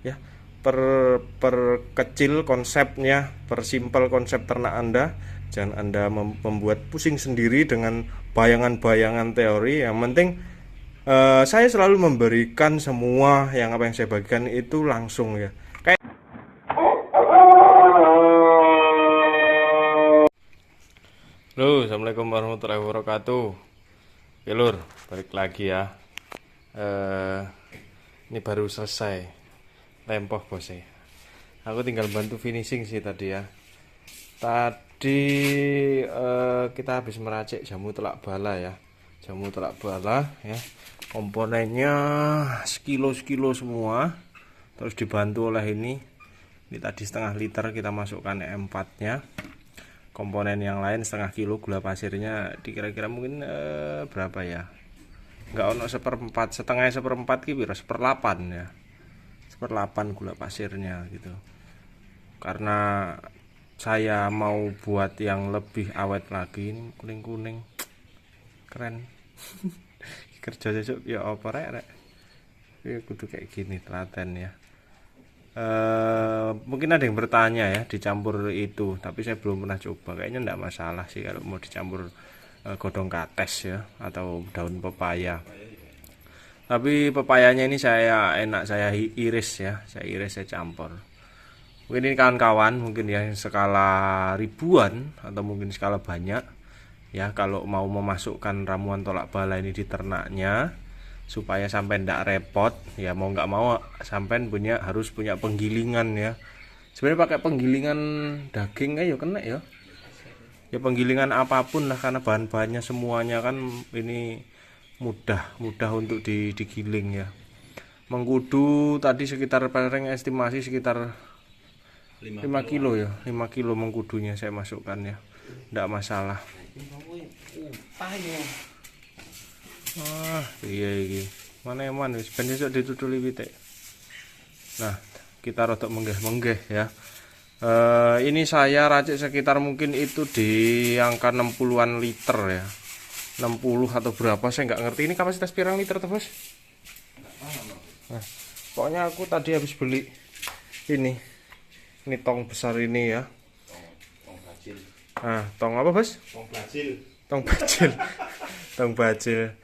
ya. Perkecil konsepnya, persimpel konsep ternak Anda. Jangan Anda membuat pusing sendiri dengan bayangan-bayangan teori. Yang penting saya selalu memberikan semua apa yang saya bagikan itu langsung ya. Kayak Halo, assalamualaikum warahmatullahi wabarakatuh. Oke lur, balik lagi ya. Ini baru selesai tempoh bos. Aku tinggal bantu finishing sih tadi ya. Tadi kita habis meracik jamu telak bala ya. Jamu telak bala ya. Komponennya sekilo semua. Terus dibantu oleh ini tadi setengah liter kita masukkan E4-nya. Komponen yang lain setengah kilo gula pasirnya dikira-kira mungkin berapa ya? Enggak ono seperempat, setengah seperempat kira seperlapan ya. Seperlapan gula pasirnya gitu. Karena saya mau buat yang lebih awet lagi, ini kuning-kuning. Keren. Kerja cocok ya apa rek. Ya kudu kayak gini telaten ya. Mungkin ada yang bertanya ya dicampur itu, tapi saya belum pernah coba. Kayaknya enggak masalah sih kalau mau dicampur godong kates ya atau daun pepaya. Tapi pepayanya ini saya iris ya, saya campur. Mungkin ini kawan-kawan mungkin yang skala ribuan atau mungkin skala banyak ya, kalau mau memasukkan ramuan tolak bala ini di ternaknya supaya sampai ndak repot ya, mau nggak mau sampai harus punya penggilingan ya. Sebenarnya pakai penggilingan daging ayo kena ya penggilingan apapun lah, karena bahan-bahannya semuanya kan ini mudah untuk digiling ya. Mengkudu tadi sekitar paling estimasi sekitar 5 kilo ya, 5 kilo mengkudunya saya masukkan ya, ndak masalah. Iya iki. Mana wis ben esuk ditutuli pitik. Nah, kita rodok menggeh ya. Ini saya racik sekitar mungkin itu di angka 60-an liter ya. 60 atau berapa saya nggak ngerti. Ini kapasitas pirang liter tuh, Bos? Nah, pokoknya aku tadi habis beli ini. Ini tong besar ini ya. Tong bajil. Nah, tong apa, Bos? Tong bajil. Tong bajil. Tong bajil.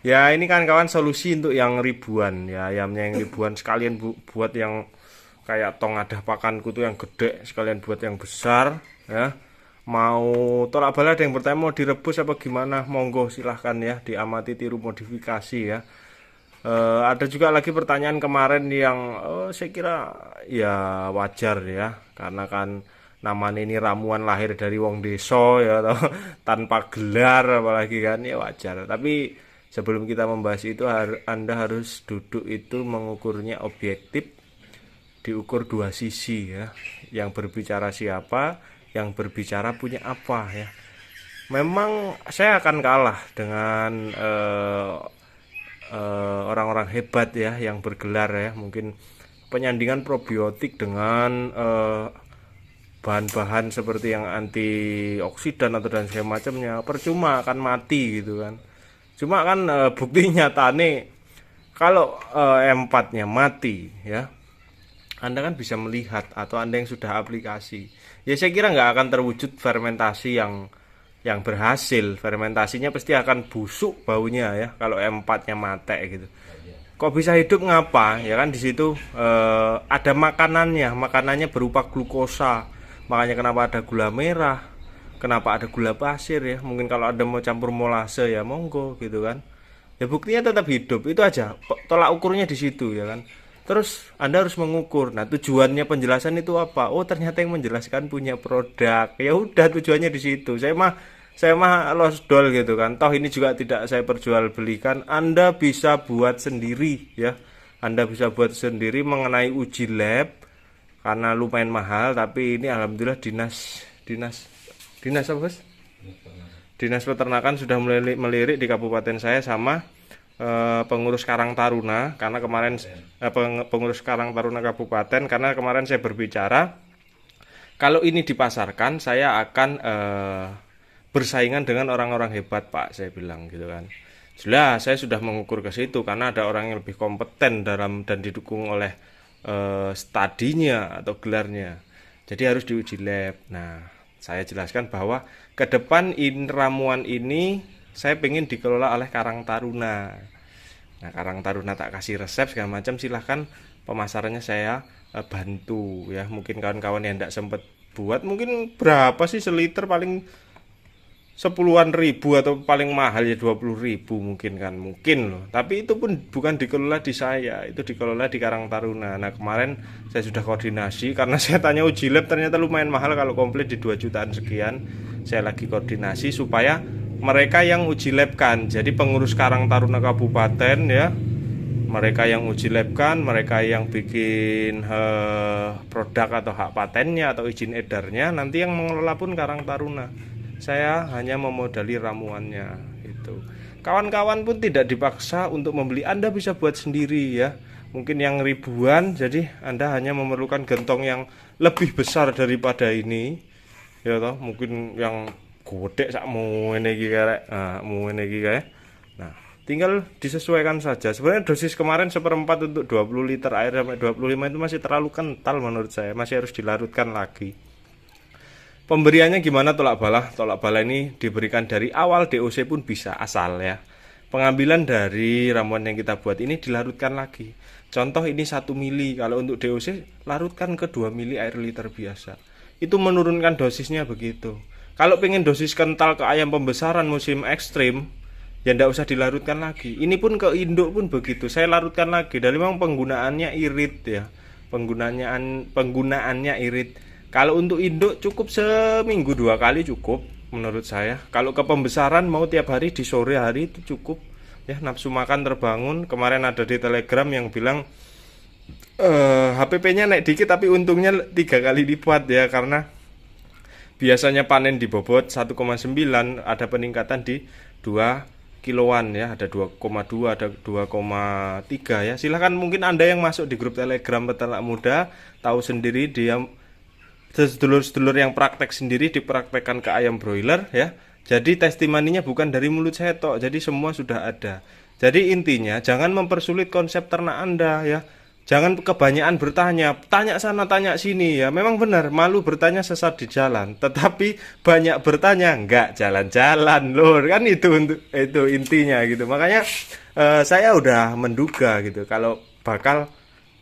Ya ini kan kawan solusi untuk yang ribuan ya, ayamnya yang ribuan sekalian buat yang kayak tong ada pakanku tuh yang gede, sekalian buat yang besar ya. Mau tolak bala ada yang bertanya mau direbus apa gimana, monggo silahkan ya, diamati tiru modifikasi ya. Ada juga lagi pertanyaan kemarin yang saya kira ya wajar ya, karena kan namanya ini ramuan lahir dari wong deso ya, atau tanpa gelar apalagi kan ya wajar. Tapi sebelum kita membahas itu Anda harus duduk itu mengukurnya objektif, diukur dua sisi ya. Yang berbicara siapa, yang berbicara punya apa ya. Memang saya akan kalah dengan orang-orang hebat ya yang bergelar ya, mungkin penyandingan probiotik dengan bahan-bahan seperti yang antioksidan atau dan segala macamnya, percuma akan mati gitu kan. Cuma kan bukti nyata nih kalau E4-nya mati ya, Anda kan bisa melihat, atau Anda yang sudah aplikasi ya, saya kira nggak akan terwujud fermentasi yang berhasil. Fermentasinya pasti akan busuk baunya ya kalau E4-nya mate gitu. Kok bisa hidup ngapa ya kan, di situ ada makanannya berupa glukosa, makanya kenapa ada gula merah, kenapa ada gula pasir ya. Mungkin kalau ada mau campur molase ya monggo gitu kan. Ya buktinya tetap hidup, itu aja. Tolak ukurnya di situ ya kan. Terus Anda harus mengukur. Nah, tujuannya penjelasan itu apa? Oh, ternyata yang menjelaskan punya produk. Ya udah, tujuannya di situ. Saya mah lost doll gitu kan. Toh ini juga tidak saya perjualbelikan. Anda bisa buat sendiri ya. Anda bisa buat sendiri mengenai uji lab karena lumayan mahal, tapi ini alhamdulillah dinas apa, Bos? Dinas Peternakan sudah melirik di kabupaten saya sama pengurus Karang Taruna, karena kemarin pengurus Karang Taruna kabupaten, karena kemarin saya berbicara kalau ini dipasarkan saya akan bersaingan dengan orang-orang hebat, Pak, saya bilang gitu kan. Jelas saya sudah mengukur ke situ karena ada orang yang lebih kompeten dan didukung oleh studinya atau gelarnya. Jadi harus diuji lab. Nah, saya jelaskan bahwa ke depan ramuan ini saya pengen dikelola oleh Karang Taruna. Nah, Karang Taruna tak kasih resep segala macam, silahkan pemasarannya saya bantu ya. Mungkin kawan-kawan yang tidak sempat buat, mungkin berapa sih seliter, paling 10-an ribu atau paling mahal ya 20.000 mungkin kan, mungkin loh. Tapi itu pun bukan dikelola di saya, itu dikelola di Karang Taruna. Nah, kemarin saya sudah koordinasi karena saya tanya uji lab ternyata lumayan mahal kalau komplit di 2 jutaan sekian. Saya lagi koordinasi supaya mereka yang uji lab kan, jadi pengurus Karang Taruna Kabupaten ya, mereka yang uji lab kan, mereka yang bikin produk atau hak patennya atau izin edarnya, nanti yang mengelola pun Karang Taruna. Saya hanya memodali ramuannya itu. Kawan-kawan pun tidak dipaksa untuk membeli, Anda bisa buat sendiri ya. Mungkin yang ribuan, jadi Anda hanya memerlukan gentong yang lebih besar daripada ini. Ya toh, mungkin yang gede sakmu ini iki karek. Nah, ini iki kayak. Nah, tinggal disesuaikan saja. Sebenarnya dosis kemarin 1/4 untuk 20 liter air sampai 25 itu masih terlalu kental menurut saya, masih harus dilarutkan lagi. Pemberiannya gimana tolak bala? Tolak bala ini diberikan dari awal DOC pun bisa, asal ya. Pengambilan dari ramuan yang kita buat ini dilarutkan lagi. Contoh ini 1 mili, kalau untuk DOC larutkan ke 2 mili air liter biasa. Itu menurunkan dosisnya begitu. Kalau pengen dosis kental ke ayam pembesaran musim ekstrim, ya ndak usah dilarutkan lagi. Ini pun ke induk pun begitu, saya larutkan lagi. Dan memang penggunaannya irit ya. Penggunaannya irit. Kalau untuk induk cukup seminggu 2 kali cukup menurut saya. Kalau ke pembesaran mau tiap hari di sore hari itu cukup ya, nafsu makan terbangun. Kemarin ada di Telegram yang bilang HPP-nya naik dikit tapi untungnya 3 kali lipat ya, karena biasanya panen di bobot 1,9 ada peningkatan di 2 kiloan ya, ada 2,2 ada 2,3 ya. Silahkan mungkin Anda yang masuk di grup Telegram peternak muda tahu sendiri, dia sedulur-sedulur yang praktek sendiri dipraktekkan ke ayam broiler ya. Jadi testimoninya bukan dari mulut saya tok, jadi semua sudah ada. Jadi intinya jangan mempersulit konsep ternak Anda ya. Jangan kebanyakan bertanya, tanya sana tanya sini ya. Memang benar, malu bertanya sesat di jalan, tetapi banyak bertanya enggak jalan-jalan lur. Kan itu intinya gitu. Makanya saya udah menduga gitu kalau bakal,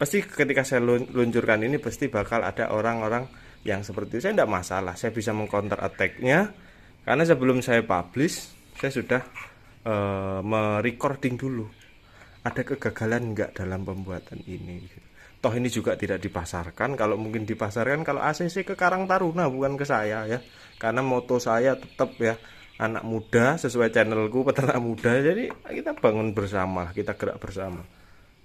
pasti ketika saya luncurkan ini pasti bakal ada orang-orang yang seperti itu. Saya tidak masalah, saya bisa mengcounter attack-nya karena sebelum saya publish saya sudah merecording dulu ada kegagalan enggak dalam pembuatan ini. Toh ini juga tidak dipasarkan. Kalau mungkin dipasarkan, kalau ACC ke Karang Taruna bukan ke saya ya, karena moto saya tetap ya anak muda sesuai channelku peternak muda. Jadi kita bangun bersama, kita gerak bersama.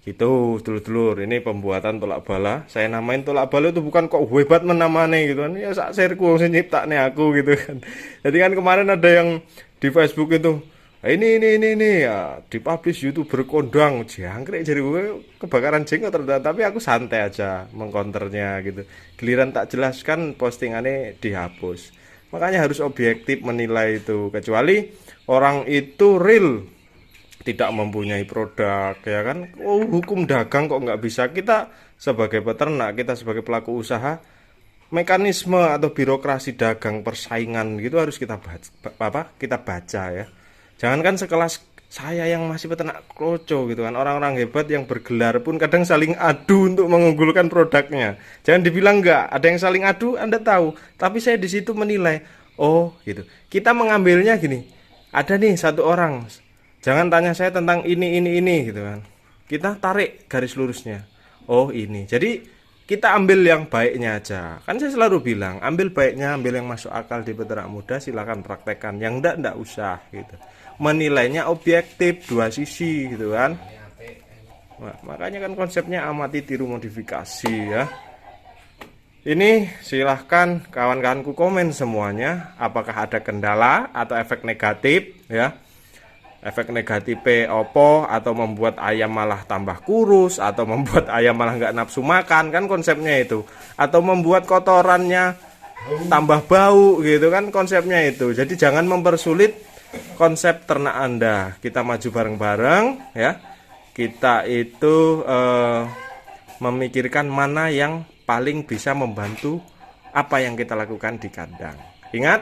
Gitu, dulur-dulur, ini pembuatan tolak bala. Saya namain tolak bala itu bukan kok hebat menamane gitu kan. Ya sak share-ku sing nyiptakne aku gitu kan. Jadi kan kemarin ada yang di Facebook itu, ini ya, dipublish YouTuber kondang jangkrik, jadi gue kebakaran jenggot ternyata. Tapi aku santai aja mengkonternya gitu. Giliran tak jelaskan postingannya dihapus. Makanya harus objektif menilai itu, kecuali orang itu real tidak mempunyai produk ya kan. Oh, hukum dagang kok nggak bisa. Kita sebagai peternak, kita sebagai pelaku usaha, mekanisme atau birokrasi dagang persaingan gitu harus kita baca ya. Jangankan sekelas saya yang masih peternak kroco gitu kan, orang-orang hebat yang bergelar pun kadang saling adu untuk mengunggulkan produknya. Jangan dibilang nggak ada yang saling adu, Anda tahu, tapi saya di situ menilai, oh gitu, kita mengambilnya gini, ada nih satu orang, jangan tanya saya tentang ini gitu kan. Kita tarik garis lurusnya. Oh ini. Jadi kita ambil yang baiknya aja. Kan saya selalu bilang, ambil baiknya, ambil yang masuk akal di peternak muda, silakan praktekkan. Yang enggak usah gitu. Menilainya objektif, dua sisi gitu kan. Nah, makanya kan konsepnya amati tiru modifikasi ya. Ini silahkan kawan-kawanku komen semuanya, apakah ada kendala atau efek negatif ya. Efek negatifnya opo, atau membuat ayam malah tambah kurus, atau membuat ayam malah nggak nafsu makan, kan konsepnya itu. Atau membuat kotorannya tambah bau gitu kan konsepnya itu. Jadi jangan mempersulit konsep ternak Anda. Kita maju bareng-bareng ya. Kita itu memikirkan mana yang paling bisa membantu apa yang kita lakukan di kandang. Ingat,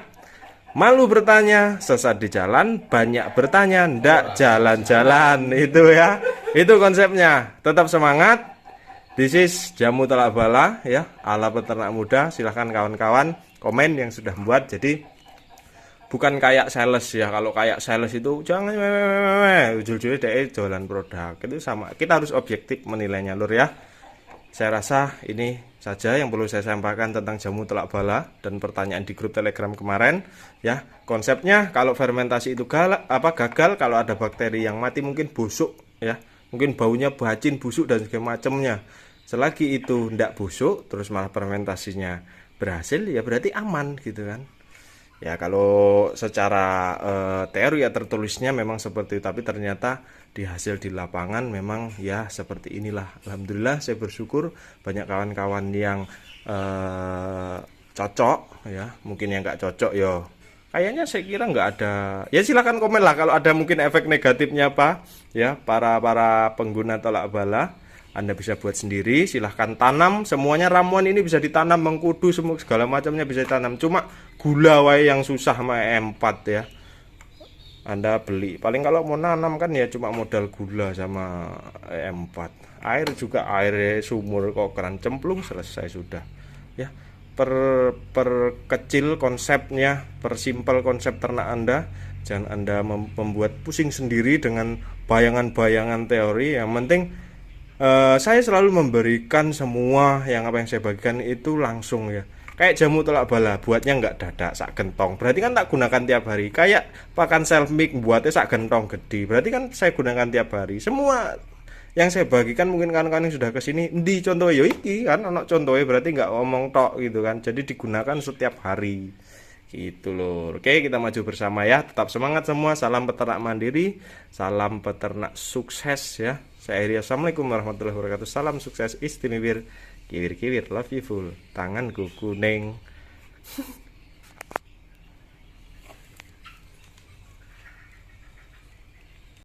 malu bertanya, sesat di jalan, banyak bertanya, ndak jalan-jalan. Itu ya, itu konsepnya. Tetap semangat. This is Jamu Telak Bala ya, ala peternak muda. Silahkan kawan-kawan komen yang sudah membuat. Jadi bukan kayak sales ya. Kalau kayak sales itu jangan ujul-ujulnya deh jualan produk. Itu sama. Kita harus objektif menilainya lur ya. Saya rasa ini saja yang perlu saya sampaikan tentang Jamu Telak Bala dan pertanyaan di grup Telegram kemarin ya. Konsepnya kalau fermentasi itu gagal, kalau ada bakteri yang mati mungkin busuk ya. Mungkin baunya bacin, busuk dan segala macamnya. Selagi itu tidak busuk, terus malah fermentasinya berhasil, ya berarti aman gitu kan. Ya kalau secara teori ya tertulisnya memang seperti itu, tapi ternyata di hasil di lapangan memang ya seperti inilah. Alhamdulillah saya bersyukur banyak kawan-kawan yang cocok ya. Mungkin yang nggak cocok ya kayaknya saya kira nggak ada. Ya silakan komen lah kalau ada mungkin efek negatifnya apa ya para pengguna Telak Bala. Anda bisa buat sendiri, silahkan tanam. Semuanya ramuan ini bisa ditanam, mengkudu semua segala macamnya bisa ditanam. Cuma gula wae yang susah sama E4 ya. Anda beli. Paling kalau mau nanam kan ya cuma modal gula sama E4. Air juga air sumur kok keran cemplung selesai sudah. Ya. Perkecil konsepnya, persimpel konsep ternak Anda. Jangan Anda membuat pusing sendiri dengan bayangan-bayangan teori. Yang penting saya selalu memberikan semua yang apa yang saya bagikan itu langsung ya. Kayak Jamu Telak Bala, buatnya nggak dadak sak gentong. Berarti kan tak gunakan tiap hari. Kayak pakan self mix buatnya sak gentong gede. Berarti kan saya gunakan tiap hari. Semua yang saya bagikan mungkin kawan-kawan yang sudah kesini di contohnya yo iki kan anak contohnya berarti nggak ngomong tok gitu kan. Jadi digunakan setiap hari. Gitu loh. Oke, kita maju bersama ya. Tetap semangat semua. Salam peternak mandiri, salam peternak sukses ya. Saya Eri, assalamualaikum warahmatullahi wabarakatuh. Salam sukses istimewa. Kiwir-kiwir, love you full. Tanganku kuning.